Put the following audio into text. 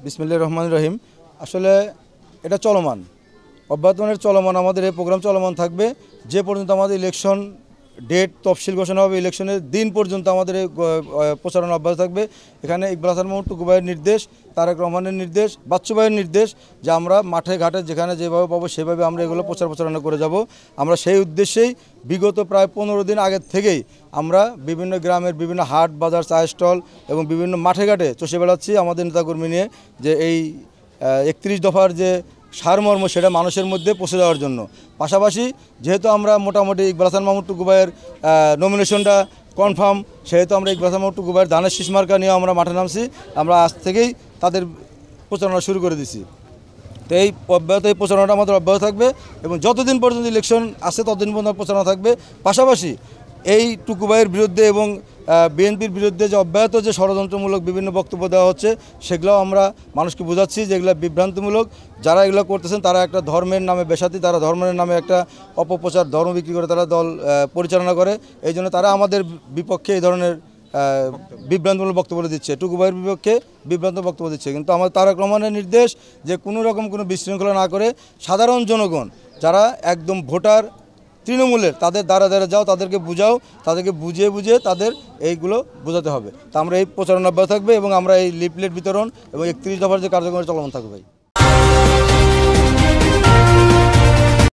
বিসমিল্লাহির রহমানির রহিম। আসলে এটা চলমান, অব্যাহত চলমান, আমাদের এই প্রোগ্রাম চলমান থাকবে যে পর্যন্ত আমাদের ইলেকশন ডেট তফসিল ঘোষণা হবে। ইলেকশনের দিন পর্যন্ত আমাদের এই প্রচারণা অব্যাহত থাকবে। এখানে ইকবাল হাসান মাহমুদ টুকু ভাইয়ের নির্দেশ, তারেক রহমানের নির্দেশ, বাচ্চু ভাইয়ের নির্দেশ যে আমরা মাঠে ঘাটে যেখানে যেভাবে পাবো সেভাবে আমরা এগুলো প্রচারণা করে যাব। আমরা সেই উদ্দেশ্যেই বিগত প্রায় 15 দিন আগের থেকেই আমরা বিভিন্ন গ্রামের বিভিন্ন হাট বাজার চা স্টল এবং বিভিন্ন মাঠে ঘাটে চষে বেড়াচ্ছি আমাদের নেতাকর্মী নিয়ে, যে এই 31 দফার যে সারমর্ম সেটা মানুষের মধ্যে পৌঁছে দেওয়ার জন্য। পাশাপাশি যেহেতু আমরা মোটামুটি ইকবাল হাসান মাহমুদ টুকু ভাইয়ের নমিনেশনটা কনফার্ম, সেহেতু আমরা ইকবাল হাসান মাহমুদ টুকু ভাইয়ের ধানের শীষ মার্কা নিয়ে আমরা মাঠে নামছি। আমরা আজ থেকেই তাদের প্রচারণা শুরু করে দিছি। তো এই প্রচারণাটা আমাদের অব্যাহত থাকবে এবং যতদিন পর্যন্ত ইলেকশন আসে ততদিন পর্যন্ত প্রচারণা থাকবে। পাশাপাশি এই টুকু ভাইয়ের বিরুদ্ধে এবং বিএনপির বিরুদ্ধে যে অব্যাহত যে ষড়যন্ত্রমূলক বিভিন্ন বক্তব্য দেওয়া হচ্ছে সেগুলোও আমরা মানুষকে বোঝাচ্ছি যে এগুলো বিভ্রান্তিমূলক। যারা এগুলো করতেছেন তারা একটা ধর্মের নামে বেসাতি, তারা ধর্মের নামে একটা অপপ্রচার, ধর্ম বিক্রি করে তারা দল পরিচালনা করে। এই জন্য তারা আমাদের বিপক্ষে এই ধরনের বিভ্রান্তমূলক বক্তব্য দিচ্ছে, টুকু ভাইয়ের বিপক্ষে বিভ্রান্ত বক্তব্য দিচ্ছে। কিন্তু আমাদের তারেক রহমানের নির্দেশ যে কোনো রকম কোনো বিশৃঙ্খলা না করে সাধারণ জনগণ যারা একদম ভোটার তৃণমূলের তাদের দ্বারা যাও, তাদেরকে বুঝাও, তাদেরকে বুঝিয়ে তাদের এইগুলো বোঝাতে হবে। তা আমরা এই প্রচারণা অব্যাহত থাকবে এবং আমরা এই লিফলেট বিতরণ এবং 31 দফার যে কার্যক্রম চলমান থাকবে।